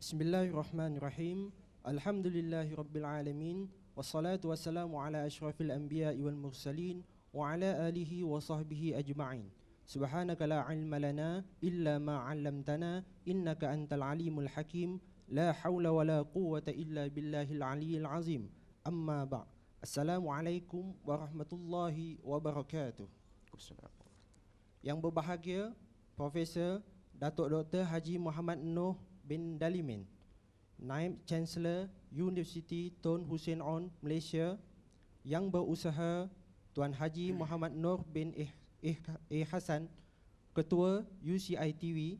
Bismillahirrahmanirrahim. Alhamdulillahirabbil alamin. Wassalatu wassalamu ala asyrafil anbiya'i wal mursalin wa ala alihi wa sahbihi ajma'in. Subhanaka la ilma lana illa ma 'allamtana innaka antal alimul hakim. La haula wa la quwwata illa billahil aliyyil azim. Amma ba'. Assalamualaikum warahmatullahi wabarakatuh. Yang berbahagia Profesor Datuk Dr. Haji Muhammad Noh bin Dalimin, Naib Chancellor Universiti Tun Hussein On Malaysia. Yang berusaha Tuan Haji Muhammad Nur bin Hasan, Ketua UCITV,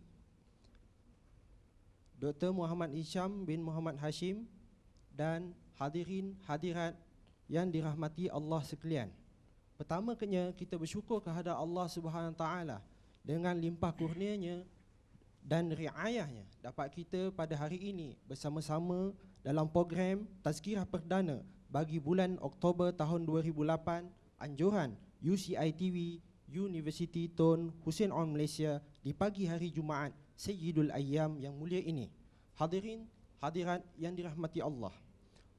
Dr. Muhammad Hisham bin Muhammad Hashim, dan hadirin hadirat yang dirahmati Allah sekalian. Pertama-kali kita bersyukur kepada Allah Subhanahu Taala dengan limpah kurnianya dan riayahnya dapat kita pada hari ini bersama-sama dalam program Tazkirah Perdana bagi bulan Oktober tahun 2008 anjuran UCITV Universiti Tun Hussein On Malaysia di pagi hari Jumaat Sayyidul Ayyam yang mulia ini. Hadirin hadirat yang dirahmati Allah,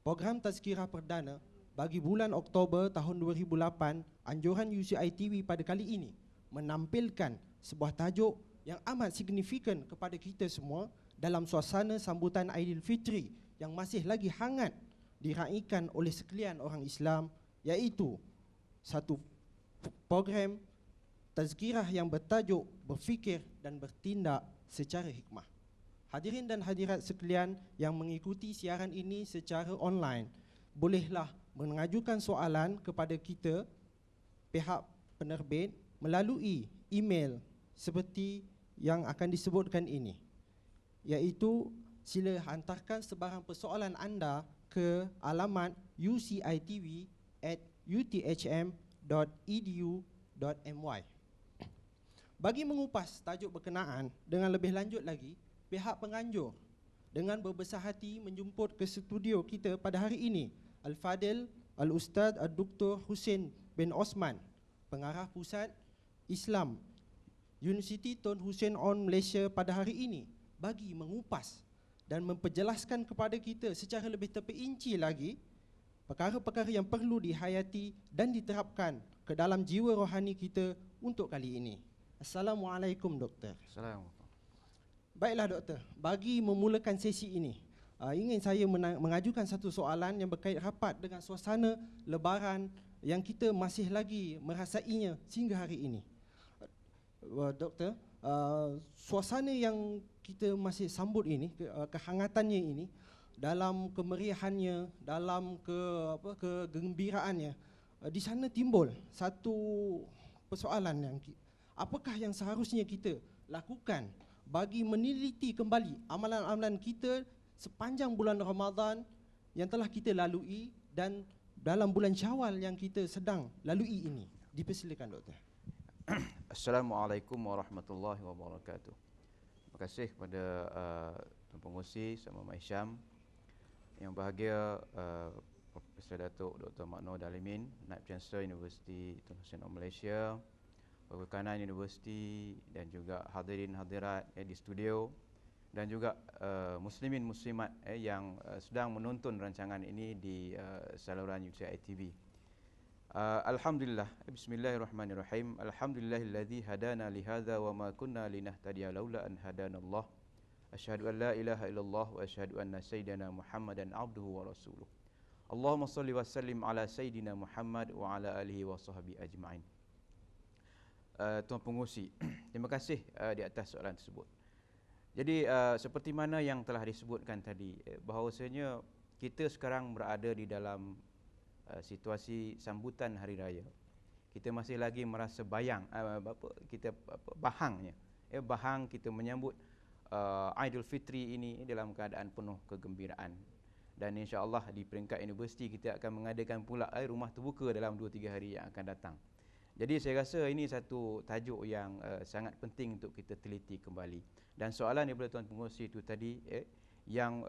program Tazkirah Perdana bagi bulan Oktober tahun 2008 anjuran UCITV pada kali ini menampilkan sebuah tajuk yang amat signifikan kepada kita semua dalam suasana sambutan Aidilfitri yang masih lagi hangat diraikan oleh sekalian orang Islam, iaitu satu program tazkirah yang bertajuk Berfikir dan Bertindak Secara Hikmah. Hadirin dan hadirat sekalian yang mengikuti siaran ini secara online, bolehlah mengajukan soalan kepada kita pihak penerbit melalui email seperti yang akan disebutkan ini, iaitu sila hantarkan sebarang persoalan anda ke alamat ucitv@uthm.edu.my. Bagi mengupas tajuk berkenaan dengan lebih lanjut lagi, pihak penganjur dengan berbesar hati menjemput ke studio kita pada hari ini Al-Fadil Al-Ustaz Ad-Dr. Hussein bin Osman, Pengarah Pusat Islam Universiti Tun Hussein On Malaysia pada hari ini, bagi mengupas dan memperjelaskan kepada kita secara lebih terperinci lagi perkara-perkara yang perlu dihayati dan diterapkan ke dalam jiwa rohani kita untuk kali ini. Assalamualaikum Doktor. Assalamualaikum. Baiklah Doktor, bagi memulakan sesi ini, ingin saya mengajukan satu soalan yang berkait rapat dengan suasana Lebaran yang kita masih lagi merasainya sehingga hari ini. Doktor, suasana yang kita masih sambut ini, kehangatannya ini, dalam kemeriahannya, dalam kegembiraannya, di sana timbul satu persoalan yang apakah yang seharusnya kita lakukan bagi meneliti kembali amalan-amalan kita sepanjang bulan Ramadan yang telah kita lalui dan dalam bulan Syawal yang kita sedang lalui ini. Dipersilakan Doktor. Assalamualaikum warahmatullahi wabarakatuh. Terima kasih kepada Tuan Pengerusi sama Mak Hisham. Yang bahagia Profesor Datuk Dr. Makno Dalimin, Naib Chancellor Universiti Tun Hussein On Malaysia, Perkanan Universiti, dan juga hadirin hadirat di studio, dan juga muslimin muslimat yang sedang menonton rancangan ini di saluran UCITV. Alhamdulillah, bismillahirrahmanirrahim. Alhamdulillahilladzi hadana lihadza wa ma kunna linahtadiya laula an hadanallah. Asyhadu an la ilaha illallah wa asyhadu anna sayyidina Muhammadan abduhu wa rasuluh. Allahumma salli wa sallim ala sayyidina Muhammad wa ala alihi wa sahbihi ajma'in. Tuan Pengerusi, terima kasih di atas soalan tersebut. Jadi seperti mana yang telah disebutkan tadi, bahawasanya kita sekarang berada di dalam situasi sambutan hari raya. Kita masih lagi merasa bahangnya. Bahang kita menyambut Aidilfitri ini dalam keadaan penuh kegembiraan. Dan insya-Allah di peringkat universiti kita akan mengadakan pula rumah terbuka dalam 2-3 hari yang akan datang. Jadi saya rasa ini satu tajuk yang sangat penting untuk kita teliti kembali. Dan soalan daripada Tuan Pengerusi itu tadi yang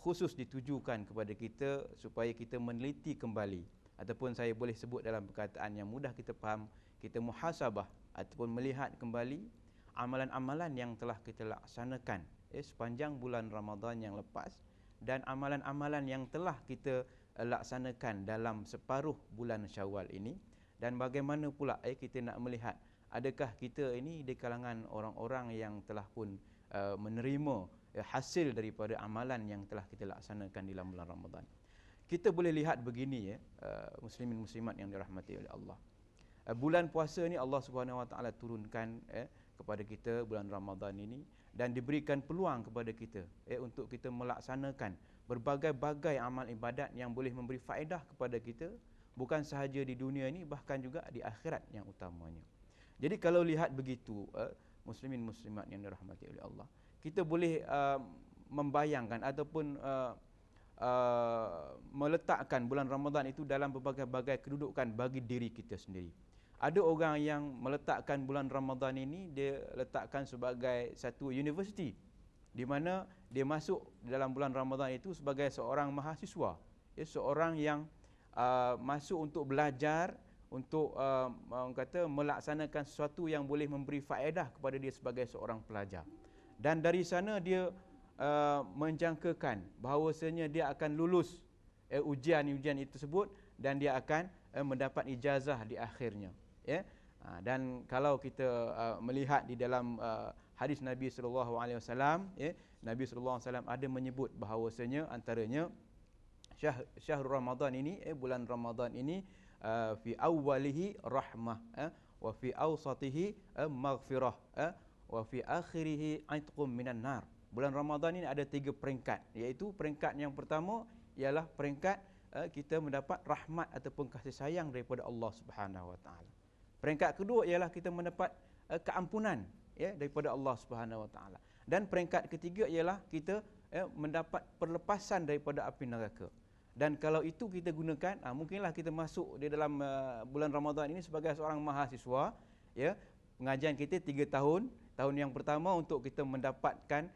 khusus ditujukan kepada kita supaya kita meneliti kembali, ataupun saya boleh sebut dalam perkataan yang mudah kita faham, kita muhasabah ataupun melihat kembali amalan-amalan yang telah kita laksanakan sepanjang bulan Ramadan yang lepas dan amalan-amalan yang telah kita laksanakan dalam separuh bulan Syawal ini, dan bagaimana pula kita nak melihat adakah kita ini di kalangan orang-orang yang telah pun menerima hasil daripada amalan yang telah kita laksanakan dalam bulan Ramadan. Kita boleh lihat begini muslimin muslimat yang dirahmati oleh Allah. Bulan puasa ni Allah Subhanahu Wa Taala turunkan kepada kita bulan Ramadan ini, dan diberikan peluang kepada kita untuk kita melaksanakan berbagai-bagai amal ibadat yang boleh memberi faedah kepada kita, bukan sahaja di dunia ini, bahkan juga di akhirat yang utamanya. Jadi kalau lihat begitu muslimin muslimat yang dirahmati oleh Allah, kita boleh membayangkan ataupun meletakkan bulan Ramadan itu dalam berbagai-bagai kedudukan bagi diri kita sendiri. Ada orang yang meletakkan bulan Ramadan ini, dia letakkan sebagai satu universiti, di mana dia masuk dalam bulan Ramadan itu sebagai seorang mahasiswa, seorang yang masuk untuk belajar, untuk melaksanakan sesuatu yang boleh memberi faedah kepada dia sebagai seorang pelajar. Dan dari sana dia menjangkakan bahawasanya dia akan lulus ujian-ujian itu tersebut, dan dia akan mendapat ijazah di akhirnya. Dan kalau kita melihat di dalam hadis Nabi SAW, Nabi SAW ada menyebut bahawasanya antaranya syahrul Ramadan ini, bulan Ramadan ini, fi awwalihi rahmah, wa fi awsatihi maghfirah, wa fi akhirihi aitqum minan nar. Bulan Ramadan ini ada 3 peringkat, iaitu peringkat yang pertama ialah peringkat kita mendapat rahmat ataupun kasih sayang daripada Allah Subhanahu Wa Taala. Peringkat kedua ialah kita mendapat keampunan daripada Allah Subhanahu Wa Taala. Dan peringkat ketiga ialah kita mendapat perlepasan daripada api neraka. Dan kalau itu kita gunakan, mungkinlah kita masuk di dalam bulan Ramadan ini sebagai seorang mahasiswa, pengajian kita 3 tahun. Tahun yang pertama untuk kita mendapatkan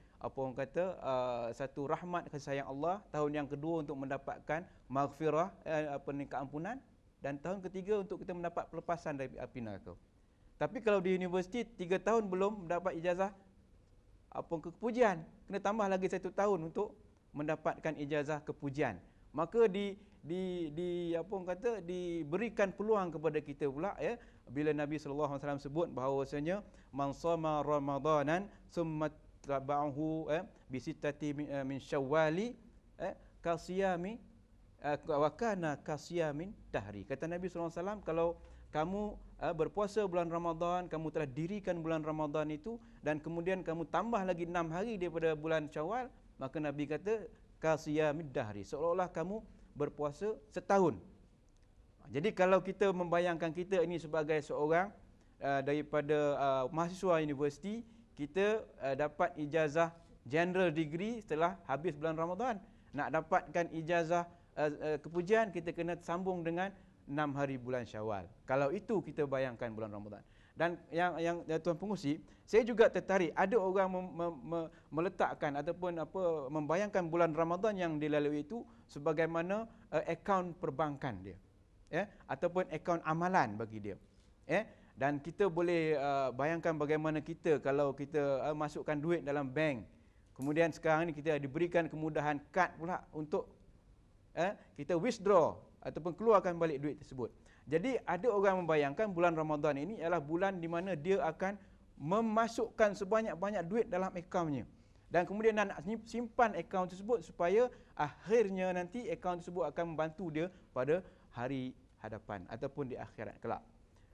satu rahmat kasih sayang Allah. Tahun yang kedua untuk mendapatkan maghfirah, keampunan. Dan tahun ketiga untuk kita mendapat pelepasan dari api neraka. Tapi kalau di universiti 3 tahun belum mendapat ijazah kepujian, kena tambah lagi 1 tahun untuk mendapatkan ijazah kepujian. Maka diberikan peluang kepada kita pula, bila Nabi SAW sebut bahawasanya man shama ramadanan summa taba'ahu bi sittati min syawali kasiyami wa kana kasyamin dahri. Kata Nabi SAW, kalau kamu berpuasa bulan Ramadan, kamu telah dirikan bulan Ramadan itu, dan kemudian kamu tambah lagi 6 hari daripada bulan Syawal, maka Nabi kata kasyamin dahri, seolah-olah kamu berpuasa setahun. Jadi kalau kita membayangkan kita ini sebagai seorang daripada mahasiswa universiti, kita dapat ijazah general degree setelah habis bulan Ramadan. Nak dapatkan ijazah kepujian, kita kena sambung dengan 6 hari bulan Syawal. Kalau itu kita bayangkan bulan Ramadan. Dan yang Tuan Pengurusi, saya juga tertarik, ada orang meletakkan ataupun membayangkan bulan Ramadan yang dilalui itu sebagaimana akaun perbankan dia, ataupun akaun amalan bagi dia. Dan kita boleh bayangkan bagaimana kita kalau kita masukkan duit dalam bank, kemudian sekarang ni kita diberikan kemudahan kad pula untuk kita withdraw ataupun keluarkan balik duit tersebut. Jadi ada orang membayangkan bulan Ramadan ini adalah bulan di mana dia akan memasukkan sebanyak-banyak duit dalam akaunnya, dan kemudian nak simpan akaun tersebut supaya akhirnya nanti akaun tersebut akan membantu dia pada hari hadapan ataupun di akhirat kelak.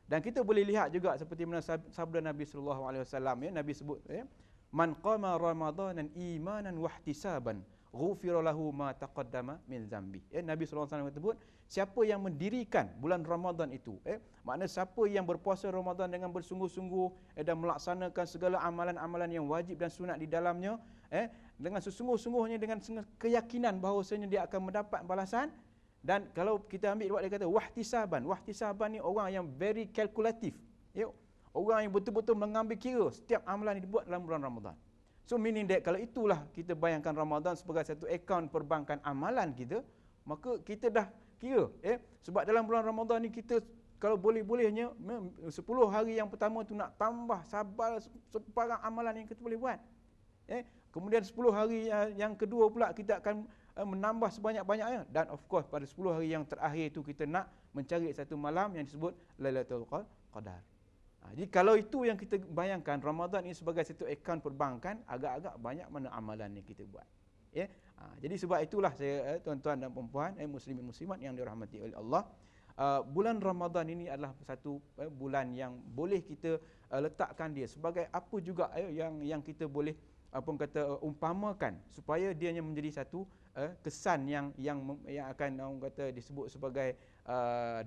Dan kita boleh lihat juga seperti mana sabda Nabi SAW, Nabi sebut, man qama ramadanan imanan wahtisaban ghufira lahu ma taqaddama min zambi. Nabi SAW sebut, siapa yang mendirikan bulan Ramadan itu, makna siapa yang berpuasa Ramadan dengan bersungguh-sungguh dan melaksanakan segala amalan-amalan yang wajib dan sunat di dalamnya, dengan sesungguh-sungguhnya, dengan keyakinan bahawasanya dia akan mendapat balasan. Dan kalau kita ambil buat, dia kata wahtisaban. Wahtisaban ni orang yang very calculative, orang yang betul-betul mengambil kira setiap amalan yang dibuat dalam bulan Ramadan. So meaning that kalau itulah kita bayangkan Ramadan sebagai satu akaun perbankan amalan kita, maka kita dah kira, sebab dalam bulan Ramadan ni kita kalau boleh-bolehnya 10 hari yang pertama tu nak tambah sabar sebarang amalan yang kita boleh buat. Kemudian 10 hari yang kedua pula kita akan menambah sebanyak-banyaknya. Dan of course pada 10 hari yang terakhir itu kita nak mencari satu malam yang disebut Lailatul Qadar. Jadi kalau itu yang kita bayangkan, Ramadan ini sebagai satu akaun perbankan, agak-agak banyak mana amalan yang kita buat. Ya. Jadi sebab itulah saya tuan-tuan dan puan-puan, muslimin muslimat yang dirahmati oleh Allah, bulan Ramadan ini adalah satu bulan yang boleh kita letakkan dia sebagai apa juga yang kita boleh umpamakan supaya dia menjadi satu kesan yang akan orang kata disebut sebagai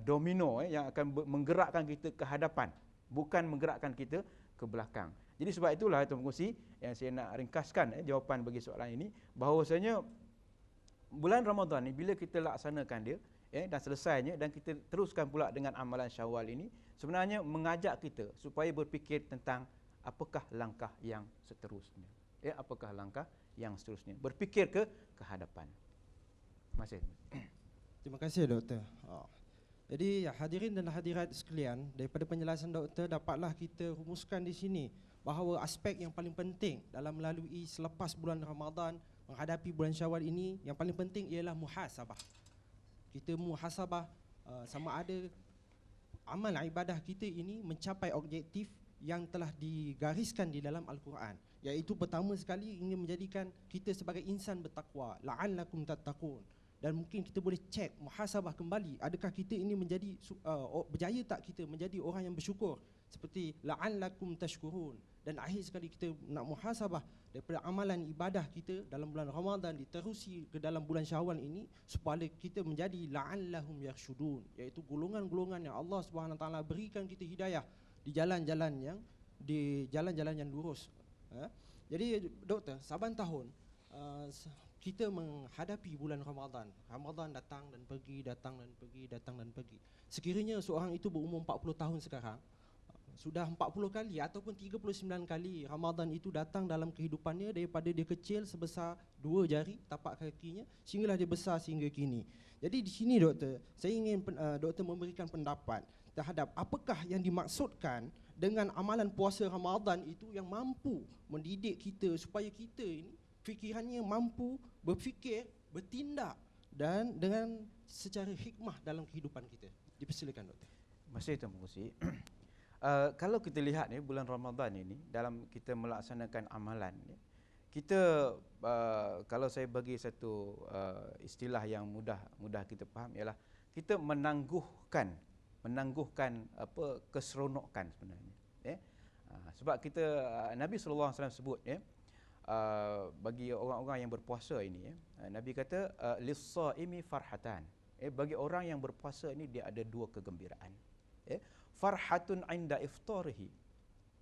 domino yang akan menggerakkan kita ke hadapan, bukan menggerakkan kita ke belakang. Jadi sebab itulah tuan pengurusi yang saya nak ringkaskan jawapan bagi soalan ini, bahawasanya bulan Ramadan ni bila kita laksanakan dia dan selesainya dan kita teruskan pula dengan amalan Syawal ini, sebenarnya mengajak kita supaya berfikir tentang apakah langkah yang seterusnya. Apakah langkah yang seterusnya? Berfikir ke hadapan. Terima kasih. Terima kasih doktor. Jadi hadirin dan hadirat sekalian, daripada penjelasan doktor dapatlah kita rumuskan di sini bahawa aspek yang paling penting dalam melalui selepas bulan Ramadan menghadapi bulan Syawal ini, yang paling penting ialah muhasabah. Kita muhasabah sama ada amal ibadah kita ini mencapai objektif yang telah digariskan di dalam Al-Quran, iaitu pertama sekali ingin menjadikan kita sebagai insan bertakwa, la'allakum tattaqun. Dan mungkin kita boleh cek, muhasabah kembali, adakah kita ini menjadi berjaya tak kita menjadi orang yang bersyukur, seperti la'allakum tashkurun. Dan akhir sekali kita nak muhasabah daripada amalan ibadah kita dalam bulan Ramadan diterusi ke dalam bulan Syawal ini, supaya kita menjadi la'allahum yarshudun, iaitu golongan-golongan yang Allah Subhanahu Wa Taala berikan kita hidayah di jalan-jalan yang lurus. Jadi doktor, saban tahun kita menghadapi bulan Ramadan. Ramadan datang dan pergi, datang dan pergi, datang dan pergi. Sekiranya seorang itu berumur 40 tahun sekarang, sudah 40 kali ataupun 39 kali Ramadan itu datang dalam kehidupannya, daripada dia kecil sebesar 2 jari tapak kakinya sehinggalah dia besar sehingga kini. Jadi di sini doktor, saya ingin doktor memberikan pendapat terhadap apakah yang dimaksudkan dengan amalan puasa Ramadan itu yang mampu mendidik kita supaya kita ini fikirannya mampu berfikir, bertindak dan dengan secara hikmah dalam kehidupan kita. Dipersilakan doktor. Terima kasih Tuan Pengerusi. Kalau kita lihat ni bulan Ramadan ini dalam kita melaksanakan amalan ni, kita kalau saya bagi satu istilah yang mudah kita faham ialah kita menangguhkan keseronokan sebenarnya. Sebab kita Nabi sallallahu alaihi wasallam sebut bagi orang-orang yang berpuasa ini Nabi kata lis-shaimi farhatan. Bagi orang yang berpuasa ini dia ada 2 kegembiraan. Farhatun 'inda iftarihi.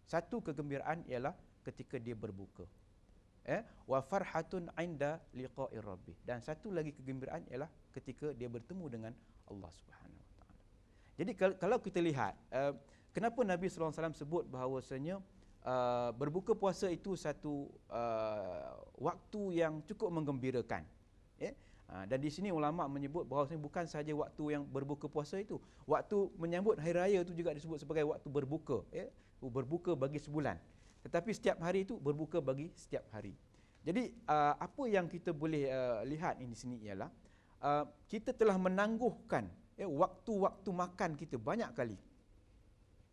Satu kegembiraan ialah ketika dia berbuka. Wa farhatun 'inda liqa'i rabbih. Dan satu lagi kegembiraan ialah ketika dia bertemu dengan Allah Subhanahu Wa Taala. Jadi kalau kita lihat kenapa Nabi sallallahu alaihi wasallam sebut bahawasanya berbuka puasa itu satu waktu yang cukup menggembirakan. Dan di sini ulama menyebut bahawa bukan sahaja waktu yang berbuka puasa itu, waktu menyambut hari raya itu juga disebut sebagai waktu berbuka, berbuka bagi sebulan. Tetapi setiap hari itu berbuka bagi setiap hari. Jadi apa yang kita boleh lihat di sini ialah kita telah menangguhkan waktu-waktu makan kita banyak kali.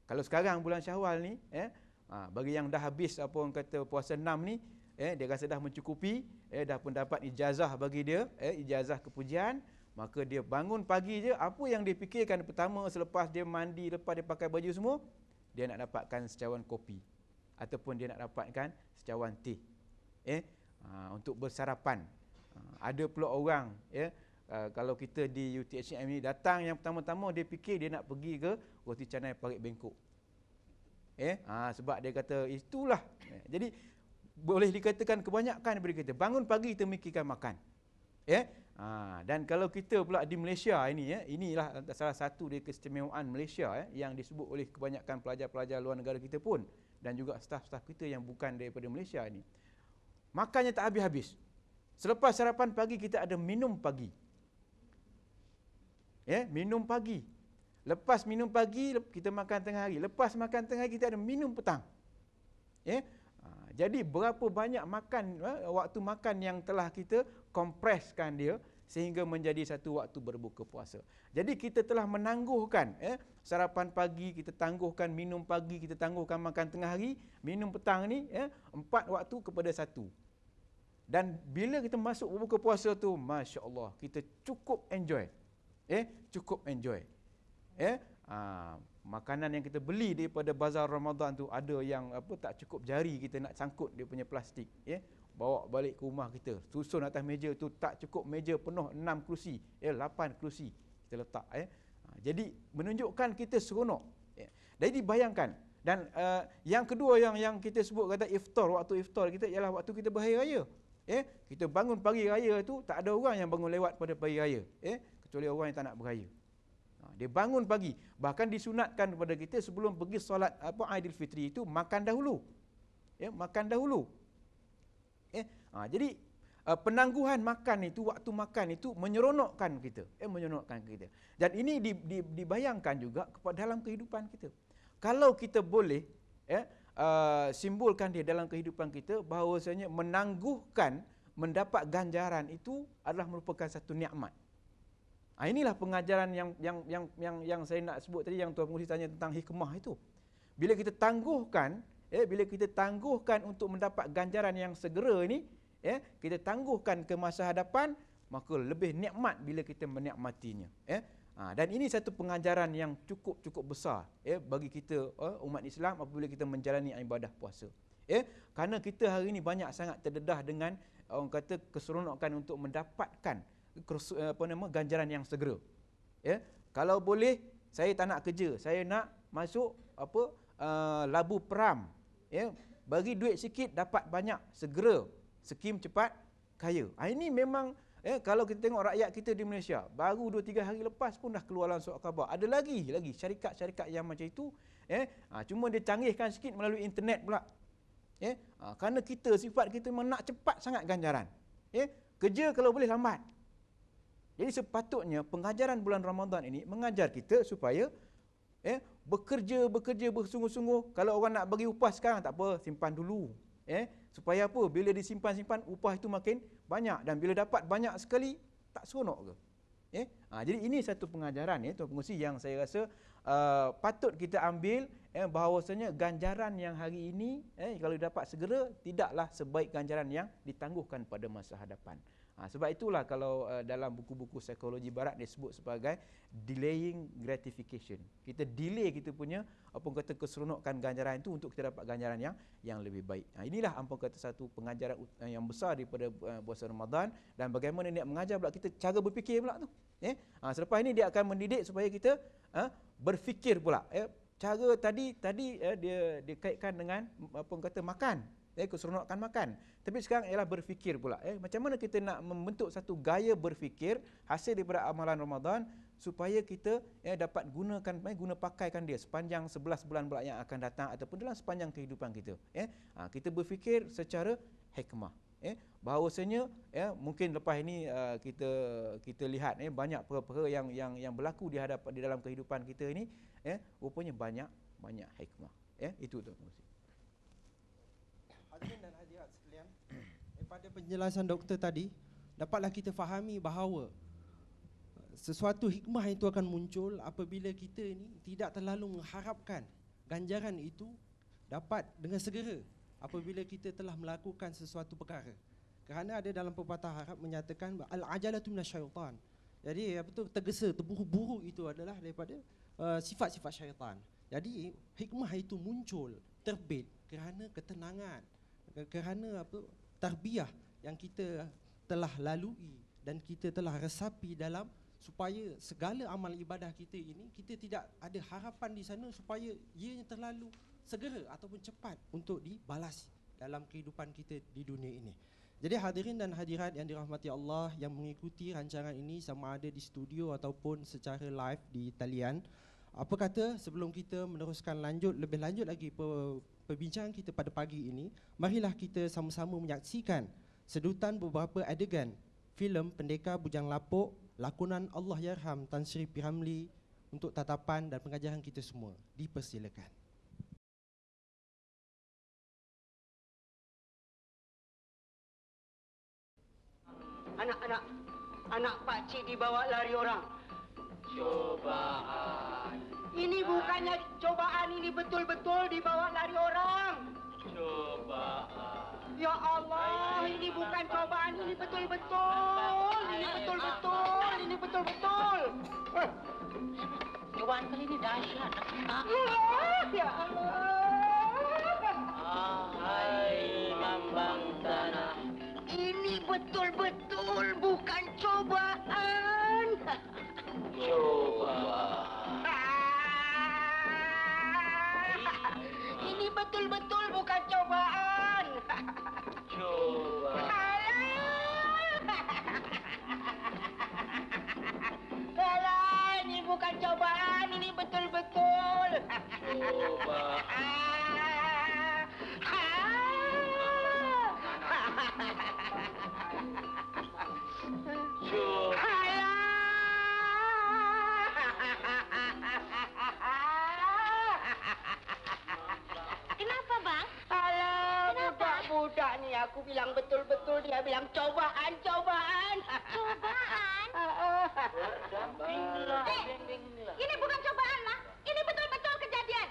Kalau sekarang bulan Syawal ni, bagi yang dah habis apa orang kata puasa 6 ni, dia rasa dah mencukupi, dah pun dapat ijazah bagi dia, ijazah kepujian, maka dia bangun pagi je, apa yang dia fikirkan pertama selepas dia mandi, lepas dia pakai baju semua, dia nak dapatkan secawan kopi ataupun dia nak dapatkan secawan teh untuk bersarapan. Ada pula orang kalau kita di UTHM ni datang, yang pertama-tama dia fikir dia nak pergi ke roti canai Parit Bengkok. Sebab dia kata itulah. Jadi boleh dikatakan kebanyakan daripada kita bangun pagi kita mikirkan makan. Dan kalau kita pula di Malaysia ini, inilah salah satu dari keistimewaan Malaysia yang disebut oleh kebanyakan pelajar-pelajar luar negara kita pun, dan juga staf-staf kita yang bukan daripada Malaysia ini. Makannya tak habis-habis. Selepas sarapan pagi kita ada minum pagi. Minum pagi. Lepas minum pagi kita makan tengah hari. Lepas makan tengah hari kita ada minum petang. Jadi berapa banyak makan, waktu makan yang telah kita kompreskan dia sehingga menjadi satu waktu berbuka puasa. Jadi kita telah menangguhkan sarapan pagi, kita tangguhkan minum pagi, kita tangguhkan makan tengah hari, minum petang ni 4 waktu kepada 1. Dan bila kita masuk berbuka puasa tu, masya-Allah, kita cukup enjoy. Cukup enjoy. Makanan yang kita beli daripada bazar Ramadan tu ada yang tak cukup jari kita nak sangkut dia punya plastik, bawa balik ke rumah kita, susun atas meja tu, tak cukup meja penuh 6 kerusi, 8 kerusi kita letak. Jadi menunjukkan kita seronok. Jadi bayangkan. Dan yang kedua yang kita sebut kata iftar, waktu iftar kita ialah waktu kita berhari raya. Kita bangun pagi raya tu, tak ada orang yang bangun lewat pada pagi raya, kecuali orang yang tak nak beraya. Dia bangun pagi, bahkan disunatkan kepada kita sebelum pergi solat Aidilfitri itu makan dahulu. Makan dahulu. Jadi penangguhan makan itu, waktu makan itu menyeronokkan kita, menyeronokkan kita. Dan ini dibayangkan juga kepada dalam kehidupan kita. Kalau kita boleh simbolkan dia dalam kehidupan kita, bahawasanya menangguhkan mendapat ganjaran itu adalah merupakan satu nikmat. Inilah pengajaran yang saya nak sebut tadi, yang Tuan Pengurusi tanya tentang hikmah itu. Bila kita tangguhkan, untuk mendapat ganjaran yang segera ini, kita tangguhkan ke masa hadapan, maka lebih nikmat bila kita menikmatinya. Dan ini satu pengajaran yang cukup besar bagi kita umat Islam apabila kita menjalani ibadah puasa. Kerana kita hari ini banyak sangat terdedah dengan orang kata keseronokan untuk mendapatkan ganjaran yang segera. Kalau boleh saya tak nak kerja, saya nak masuk labu peram, bagi duit sikit dapat banyak, segera, skim cepat kaya. Ini memang kalau kita tengok rakyat kita di Malaysia, baru 2-3 hari lepas pun dah keluar dalam surat khabar. Ada lagi syarikat-syarikat yang macam itu, cuma dia canggihkan sikit melalui internet pula. Kerana sifat kita memang nak cepat sangat ganjaran. Kerja kalau boleh lambat. Jadi sepatutnya pengajaran bulan Ramadan ini mengajar kita supaya bekerja bersungguh-sungguh. Kalau orang nak bagi upah sekarang tak apa, simpan dulu. Supaya apa? Bila disimpan-simpan, upah itu makin banyak, dan bila dapat banyak sekali tak seronok ke? Jadi ini satu pengajaran Tuan Pengurusi yang saya rasa patut kita ambil, bahawasanya ganjaran yang hari ini kalau dapat segera tidaklah sebaik ganjaran yang ditangguhkan pada masa hadapan. Sebab itulah kalau dalam buku-buku psikologi barat disebut sebagai delaying gratification. Kita delay kita punya keseronokan ganjaran itu untuk kita dapat ganjaran yang lebih baik. Inilah satu pengajaran yang besar daripada puasa Ramadan, dan bagaimana dia mengajar pula kita cara berfikir pula tu. Selepas ini dia akan mendidik supaya kita berfikir pula. Cara tadi dia kaitkan dengan makan. Keseronokan makan. Tapi sekarang ialah berfikir pula. Macam mana kita nak membentuk satu gaya berfikir hasil daripada amalan Ramadan supaya kita dapat guna pakaikan dia sepanjang 11 bulan pula yang akan datang ataupun dalam sepanjang kehidupan kita. Kita berfikir secara hikmah. Bahawasanya mungkin lepas ini kita lihat banyak perkara yang berlaku di dalam kehidupan kita ini, rupanya banyak hikmah. Itu Tuan Pengurusi. Hadirin dan hadirat sekalian, daripada penjelasan doktor tadi, dapatlah kita fahami bahawa sesuatu hikmah itu akan muncul apabila kita ini tidak terlalu mengharapkan ganjaran itu dapat dengan segera apabila kita telah melakukan sesuatu perkara. Kerana ada dalam pepatah Arab menyatakan al-ajalatu minasyaitan. Jadi tergesa, terburu-buru itu adalah daripada sifat-sifat syaitan. Jadi hikmah itu muncul, terbit kerana ketenangan, kerana tarbiyah yang kita telah lalui dan kita telah resapi dalam, supaya segala amal ibadah kita ini kita tidak ada harapan di sana supaya ianya terlalu segera ataupun cepat untuk dibalas dalam kehidupan kita di dunia ini. Jadi hadirin dan hadirat yang dirahmati Allah yang mengikuti rancangan ini sama ada di studio ataupun secara live di talian, apa kata sebelum kita meneruskan lebih lanjut lagi perbincangan kita pada pagi ini, marilah kita sama-sama menyaksikan sedutan beberapa adegan filem Pendekar Bujang Lapuk lakonan Allahyarham Tan Sri P. Ramlee untuk tatapan dan pengajaran kita semua. Dipersilakan. Anak pakcik dibawa lari orang. Cobaan. Ini bukannya cobaan, ini betul-betul dibawa lari orang. Cobaan. Ya Allah, ini bukan cobaan, ini betul-betul. Ini betul-betul, ini betul-betul. Cobaan kali ini dahsyat. Ya Allah. Hai lambang tanah. Ini betul-betul bukan cobaan. Cobaan. Ini betul-betul bukan cobaan. Cobaan. Alah, ini bukan cobaan, ini betul-betul. Cobaan. Kenapa, Bang? Alah, budak-budak ni aku bilang betul-betul, dia bilang cobaan. Cobaan? Berdampinglah. Ini bukan cobaan, Mak. Ini betul-betul kejadian.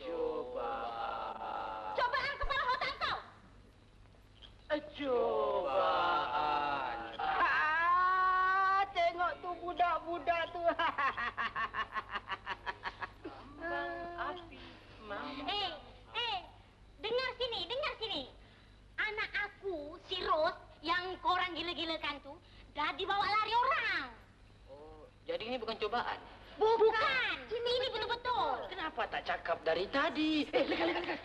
Cobaan. Cobaan kepala otak kau. Cobaan. Tengok tu budak-budak tu. Api. Dengar sini. Anak aku, si Ros, yang korang gila-gilakan tu, dah dibawa lari orang. Oh, jadi ini bukan cobaan. Bukan. Ini betul-betul. Kenapa tak cakap dari tadi? Lekas.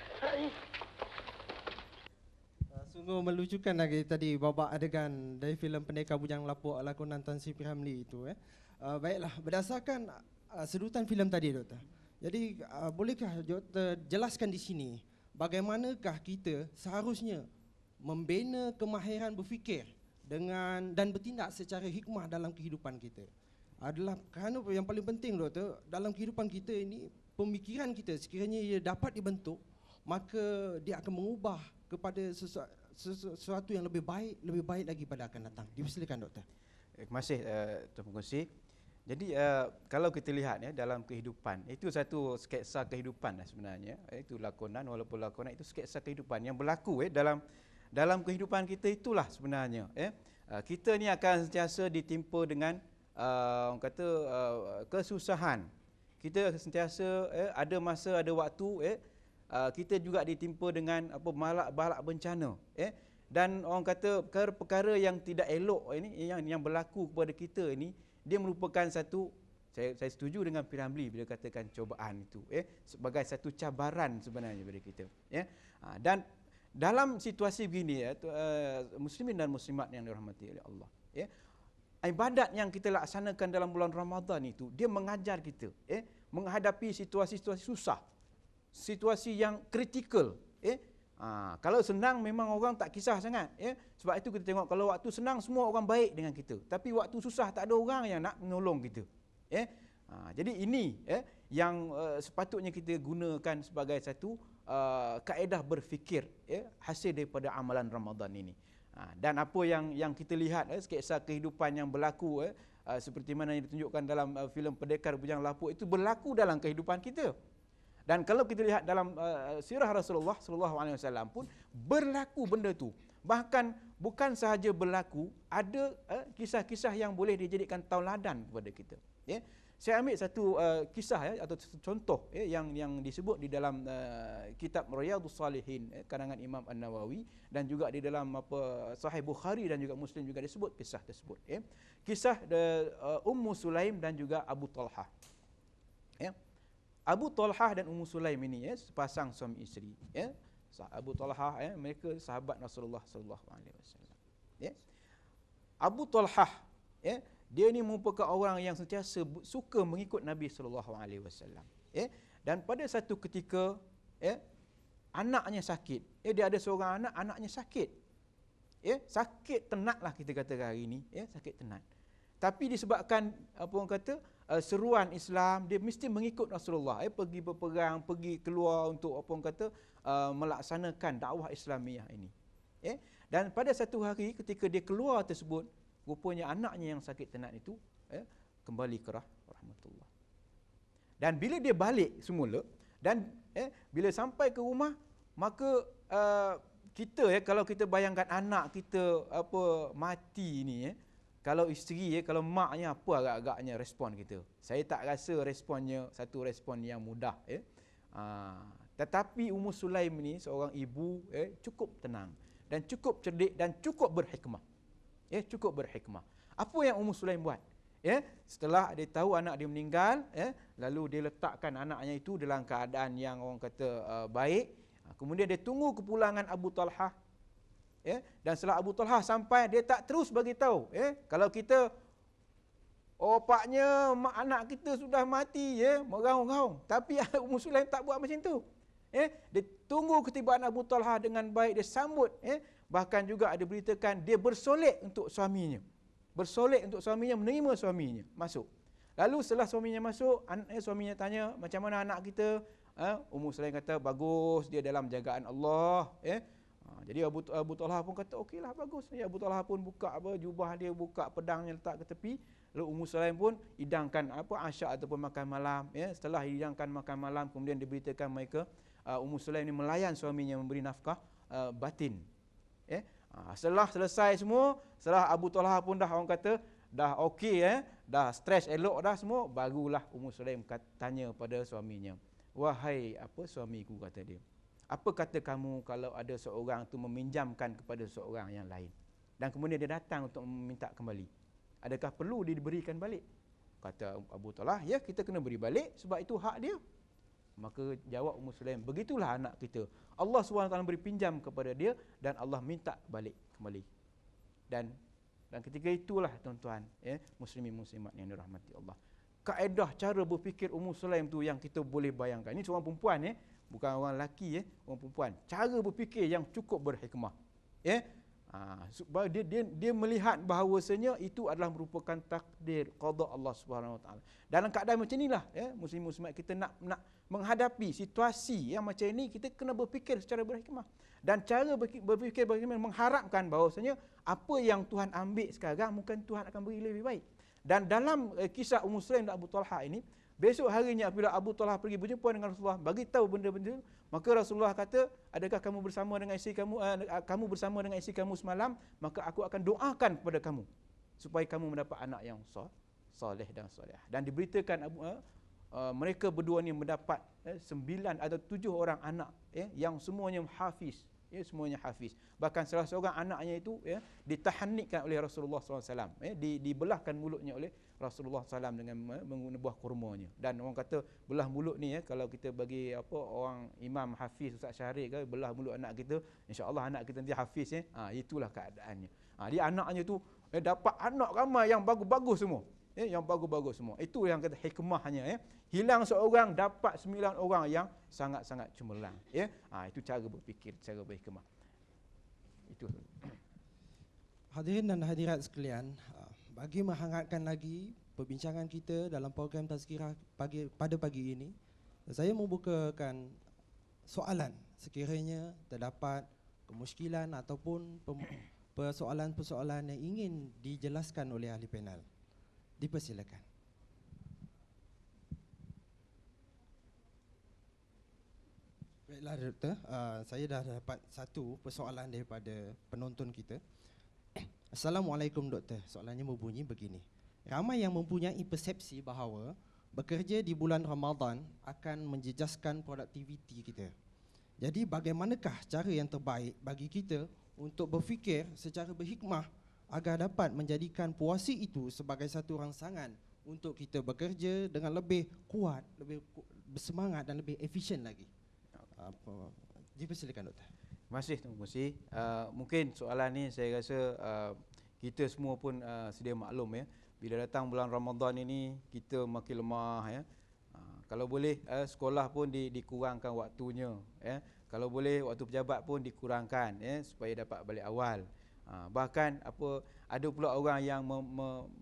Sungguh melucukan lagi tadi babak adegan dari filem Pendekar Bujang Lapuk lakonan Tan Sri Ramli itu. Baiklah, berdasarkan sedutan filem tadi, Doktor. Jadi bolehkah Doktor jelaskan di sini bagaimanakah kita seharusnya membina kemahiran berfikir dan bertindak secara hikmah dalam kehidupan kita. Adalah kerana yang paling penting, Doktor, dalam kehidupan kita ini pemikiran kita sekiranya ia dapat dibentuk, maka dia akan mengubah kepada sesuatu yang lebih baik lagi pada akan datang. Dipersilakan, Doktor. Terima kasih Tuan Pengerusi. Jadi kalau kita lihat ya dalam kehidupan, itu satu sketsa kehidupan sebenarnya. Itu lakonan, walaupun lakonan itu sketsa kehidupan yang berlaku dalam kehidupan kita, itulah sebenarnya. Kita ni akan sentiasa ditimpa dengan orang kata kesusahan. Kita sentiasa ada masa, ada waktu kita juga ditimpa dengan balak bencana. Dan orang kata perkara-perkara yang tidak elok ini yang berlaku kepada kita ini, dia merupakan satu, saya setuju dengan P. Ramlee bila katakan cobaan itu sebagai satu cabaran sebenarnya kepada kita. Dan dalam situasi begini muslimin dan muslimat yang dirahmati oleh Allah, ibadat yang kita laksanakan dalam bulan Ramadan itu, dia mengajar kita menghadapi situasi-situasi susah, situasi yang kritikal. Kalau senang memang orang tak kisah sangat. Sebab itu kita tengok kalau waktu senang semua orang baik dengan kita. Tapi waktu susah tak ada orang yang nak menolong kita. Jadi ini yang sepatutnya kita gunakan sebagai satu kaedah berfikir hasil daripada amalan Ramadan ini. Dan apa yang kita lihat sketsa kehidupan yang berlaku seperti mana yang ditunjukkan dalam filem Pendekar Bujang Lapuk itu berlaku dalam kehidupan kita. Dan kalau kita lihat dalam sirah Rasulullah SAW pun berlaku benda tu. Bahkan bukan sahaja berlaku, ada kisah-kisah yang boleh dijadikan tauladan kepada kita. Saya ambil satu kisah atau contoh yang disebut di dalam kitab Riyadhus Salihin karangan Imam An-Nawawi, dan juga di dalam Sahih Bukhari dan juga Muslim juga disebut kisah tersebut. Kisah Ummu Sulaim dan juga Abu Talhah. Abu Talhah dan Ummu Sulaim ini sepasang suami isteri. Abu Talhah mereka sahabat Rasulullah sallallahu alaihi wasallam. Abu Talhah dia ni merupakan orang yang sentiasa suka mengikut Nabi sallallahu alaihi wasallam. Dan pada satu ketika anaknya sakit. Dia ada seorang anaknya sakit. Sakit tenatlah kita katakan hari ini, sakit tenat. Tapi disebabkan apa orang kata seruan Islam, dia mesti mengikut Rasulullah, pergi berperang, pergi keluar untuk apa orang kata melaksanakan dakwah Islamiah ini. Dan pada satu hari ketika dia keluar tersebut, rupanya anaknya yang sakit tenat itu kembali ke rahmatullah. Dan bila dia balik semula, dan bila sampai ke rumah, maka kita kalau kita bayangkan anak kita mati ni, kalau isteri kalau maknya apa agak-agaknya respon kita. Saya tak rasa responnya satu respon yang mudah tetapi Ummu Sulaim ni seorang ibu cukup tenang dan cukup cerdik dan cukup berhikmah. Cukup berhikmah. Apa yang Ummu Sulaim buat? Setelah dia tahu anak dia meninggal, lalu dia letakkan anaknya itu dalam keadaan yang orang kata baik. Kemudian dia tunggu kepulangan Abu Talhah. Dan setelah Abu Talhah sampai, dia tak terus bagi tahu. Kalau kita opaknya anak kita sudah mati, meraung-raung. Tapi Ummu Sulaim tak buat macam tu. Dia tunggu ketibaan Abu Talhah dengan baik, dia sambut. Bahkan juga ada beritakan dia bersolek untuk suaminya. Bersolek untuk suaminya, menerima suaminya masuk. Lalu setelah suaminya masuk, suaminya tanya, macam mana anak kita? Ummu Sulaim kata, bagus, dia dalam jagaan Allah. Jadi Abu Talhah pun kata, okeylah, bagus. Abu Talhah pun buka jubah dia, buka pedangnya letak ke tepi. Lalu Ummu Sulaim pun hidangkan asyak ataupun makan malam. Setelah hidangkan makan malam, kemudian diberitakan mereka, Ummu Sulaim ni melayan suaminya, memberi nafkah batin. Setelah selesai semua, setelah Abu Talhah pun dah orang kata dah okey, dah stres elok dah semua, barulah Ummu Sulaim tanya pada suaminya, wahai suamiku, kata dia, apa kata kamu kalau ada seorang tu meminjamkan kepada seorang yang lain dan kemudian dia datang untuk meminta kembali, adakah perlu diberikan balik? Kata Abu Talhah, ya, kita kena beri balik sebab itu hak dia. Maka jawab Ummu Sulaim, begitulah anak kita, Allah SWT beri pinjam kepada dia dan Allah minta balik kembali. Dan ketika itulah tuan-tuan, muslimin muslimat yang dirahmati Allah, kaedah cara berfikir Ummu Sulaim tu yang kita boleh bayangkan. Ini seorang perempuan, bukan orang lelaki, orang perempuan. Cara berfikir yang cukup berhikmah. Dia melihat bahawasanya itu adalah merupakan takdir qada Allah Subhanahu Wa Taala. Dalam keadaan macam inilah, muslim muslimat, kita nak menghadapi situasi yang macam ini, kita kena berfikir secara berhikmah. Dan cara berfikir bagaimana mengharapkan bahawasanya apa yang Tuhan ambil sekarang mungkin Tuhan akan beri lebih baik. Dan dalam kisah Ummu Sulaim dan Abu Talhah ini, besok harinya apabila Abu Talhah pergi berjumpa dengan Rasulullah, bagi tahu benda-benda, maka Rasulullah kata, adakah kamu bersama dengan isteri kamu, kamu bersama dengan isteri kamu semalam, maka aku akan doakan kepada kamu supaya kamu mendapat anak yang soleh dan soleh. Dan diberitakan mereka berdua ni mendapat 9 atau 7 orang anak, yang semuanya hafiz. Semuanya hafiz. Bahkan salah seorang anaknya itu ditahannikkan oleh Rasulullah SAW. Dibelahkan mulutnya oleh Rasulullah SAW dengan menggunakan buah kurmanya. Dan orang kata belah mulut ni, kalau kita bagi orang imam hafiz, Ustaz Syahrir ke, belah mulut anak kita, insya-Allah anak kita nanti hafiz. Itulah keadaannya. Dia anaknya tu dapat anak ramai yang bagus-bagus semua. Yang bagus-bagus semua. Itu yang kata hikmahnya. Hilang seorang, dapat 9 orang yang sangat-sangat cemerlang. Itu cara berfikir, cara berhikmah. Itu. Hadirin dan hadirat sekalian, bagi menghangatkan lagi perbincangan kita dalam program Tazkirah pada pagi ini, saya membukakan soalan sekiranya terdapat kemusykilan ataupun persoalan-persoalan yang ingin dijelaskan oleh ahli panel. Dipersilakan. Baiklah Doktor, saya dah dapat satu persoalan daripada penonton kita. Assalamualaikum Doktor, soalannya berbunyi begini. Ramai yang mempunyai persepsi bahawa bekerja di bulan Ramadan akan menjejaskan produktiviti kita. Jadi bagaimanakah cara yang terbaik bagi kita untuk berfikir secara berhikmah agar dapat menjadikan puasa itu sebagai satu rangsangan untuk kita bekerja dengan lebih kuat, lebih bersemangat dan lebih efisien lagi? Dipersilakan Doktor. Terima kasih Tuan Pengerusi. Mungkin soalan ni saya rasa kita semua pun sedia maklum, bila datang bulan Ramadan ini kita makin lemah, kalau boleh sekolah pun dikurangkan waktunya, kalau boleh waktu pejabat pun dikurangkan, supaya dapat balik awal. Bahkan ada pula orang yang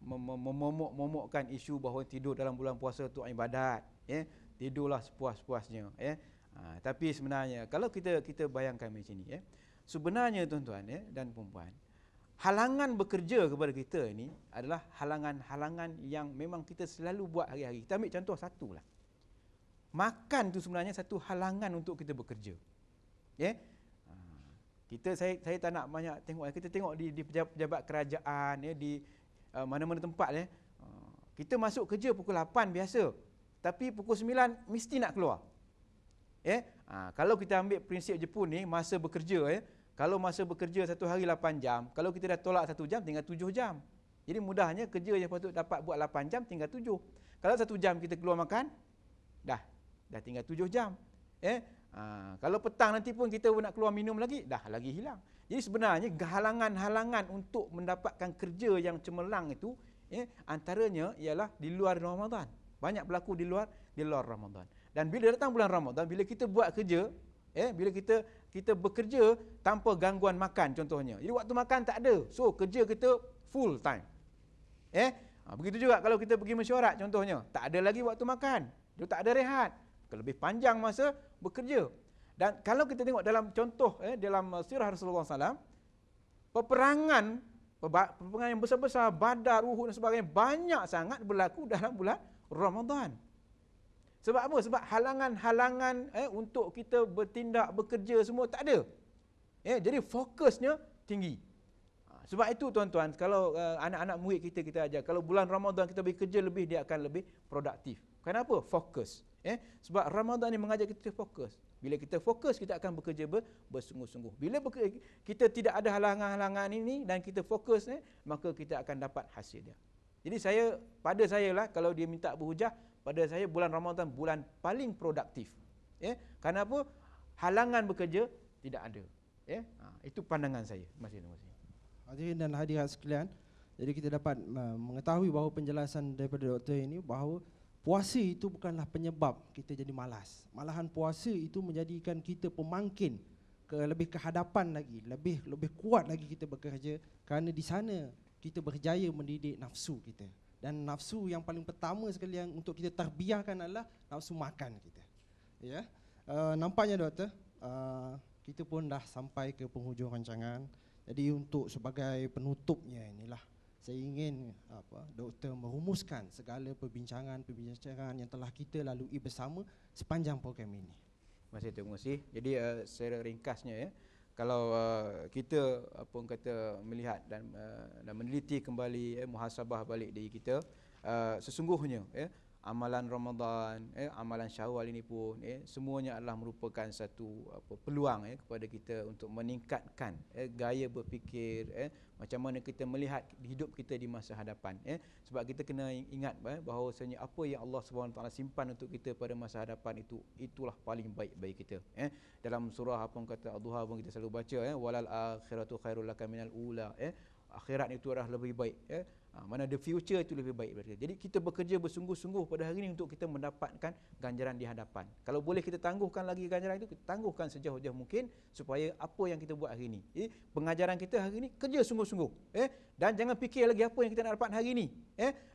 memomok-momokkan isu bahawa tidur dalam bulan puasa itu ibadat, tidurlah sepuas-puasnya. Tapi sebenarnya kalau kita bayangkan macam ni, sebenarnya tuan-tuan dan puan-puan, halangan bekerja kepada kita ini adalah halangan-halangan yang memang kita selalu buat hari-hari. Kita ambil contoh satu lah. Makan tu sebenarnya satu halangan untuk kita bekerja. Saya tak nak banyak tengok. Kita tengok di pejabat kerajaan, di mana-mana tempat. Kita masuk kerja pukul 8 biasa. Tapi pukul 9 mesti nak keluar. Kalau kita ambil prinsip Jepun ni, masa bekerja, kalau masa bekerja satu hari 8 jam, kalau kita dah tolak 1 jam, tinggal 7 jam. Jadi mudahnya kerja yang patut dapat buat 8 jam, tinggal 7. Kalau 1 jam kita keluar makan, dah tinggal 7 jam. Kalau petang nanti pun kita nak keluar minum lagi, dah lagi hilang. Jadi sebenarnya halangan-halangan untuk mendapatkan kerja yang cemerlang itu, antaranya ialah di luar Ramadan. Banyak berlaku di luar Ramadan. Dan bila datang bulan Ramadan, bila kita buat kerja, bila kita bekerja tanpa gangguan makan contohnya. Jadi waktu makan tak ada. So kerja kita full time. Begitu juga kalau kita pergi mesyuarat contohnya, tak ada lagi waktu makan. Dia tak ada rehat. Lebih panjang masa bekerja. Dan kalau kita tengok dalam contoh dalam sirah Rasulullah SAW, peperangan yang besar-besar, Badar, Uhud dan sebagainya, banyak sangat berlaku dalam bulan Ramadan. Sebab apa? Sebab halangan-halangan untuk kita bertindak, bekerja semua tak ada. Jadi fokusnya tinggi. Sebab itu tuan-tuan, kalau anak-anak murid kita ajar, kalau bulan Ramadan kita bekerja lebih, dia akan lebih produktif. Kenapa? Fokus. Sebab Ramadan ni mengajar kita fokus. Bila kita fokus, kita akan bekerja bersungguh-sungguh. Bila kita tidak ada halangan-halangan ini dan kita fokus, maka kita akan dapat hasil dia. Jadi pada saya lah, kalau dia minta berhujah, pada saya bulan Ramadan bulan paling produktif. Kenapa? Halangan bekerja tidak ada. Itu pandangan saya. Terima kasih. Hadirin dan hadirat sekalian, jadi kita dapat mengetahui bahawa penjelasan daripada doktor ini bahawa puasa itu bukanlah penyebab kita jadi malas. Malahan puasa itu menjadikan kita pemangkin lebih ke hadapan lagi, lebih kuat lagi kita bekerja, kerana di sana kita berjaya mendidik nafsu kita. Dan nafsu yang paling pertama sekali yang untuk kita tarbiyahkan adalah nafsu makan kita. Nampaknya doktor, kita pun dah sampai ke penghujung rancangan. Jadi untuk sebagai penutupnya inilah, saya ingin doktor merumuskan segala perbincangan yang telah kita lalui bersama sepanjang program ini. Terima kasih. Jadi secara ringkasnya, kalau kita melihat dan meneliti kembali, muhasabah balik diri kita, sesungguhnya amalan Ramadan, amalan Syawal ini pun semuanya adalah merupakan satu peluang kepada kita untuk meningkatkan gaya berfikir, macam mana kita melihat hidup kita di masa hadapan. Sebab kita kena ingat bahawasanya apa yang Allah SWT simpan untuk kita pada masa hadapan itulah paling baik bagi kita. Dalam surah Ad-Duha pun kita selalu baca, walal akhiratu khairul laka minal ula. Akhirat itu adalah lebih baik. Mana the future itu lebih baik daripada kita. Jadi kita bekerja bersungguh-sungguh pada hari ini untuk kita mendapatkan ganjaran di hadapan. Kalau boleh kita tangguhkan lagi ganjaran itu, kita tangguhkan sejauh-jauh mungkin supaya apa yang kita buat hari ini. Jadi pengajaran kita hari ini kerja sungguh-sungguh. Dan jangan fikir lagi apa yang kita nak dapat hari ini.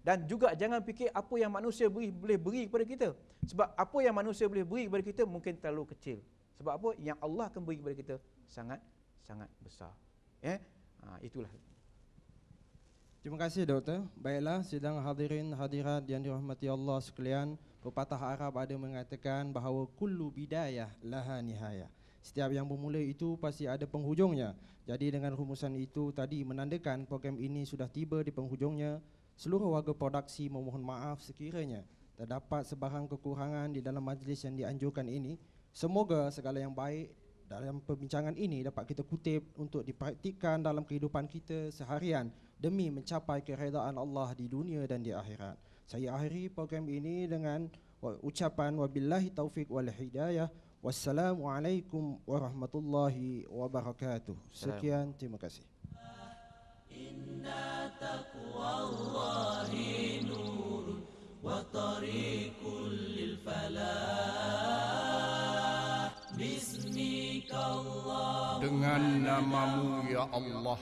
Dan juga jangan fikir apa yang manusia boleh beri kepada kita. Sebab apa yang manusia boleh beri kepada kita mungkin terlalu kecil. Sebab apa yang Allah akan beri kepada kita sangat besar. Itulah. Terima kasih doktor. Baiklah, sidang hadirin hadirat yang dirahmati Allah sekalian, pepatah Arab ada mengatakan bahawa kullu bidayah laha nihayah. Setiap yang bermula itu pasti ada penghujungnya. Jadi dengan rumusan itu tadi menandakan program ini sudah tiba di penghujungnya. Seluruh warga produksi memohon maaf sekiranya terdapat sebarang kekurangan di dalam majlis yang dianjurkan ini. Semoga segala yang baik dalam perbincangan ini dapat kita kutip untuk dipraktikkan dalam kehidupan kita seharian demi mencapai keredaan Allah di dunia dan di akhirat. Saya akhiri program ini dengan ucapan wabillahi taufiq wal hidayah. Wassalamualaikum warahmatullahi wabarakatuh. Sekian, terima kasih. Inna taqwallahi nurun wa tariqul lil falah. Bismika Allah. Dengan namamu ya Allah,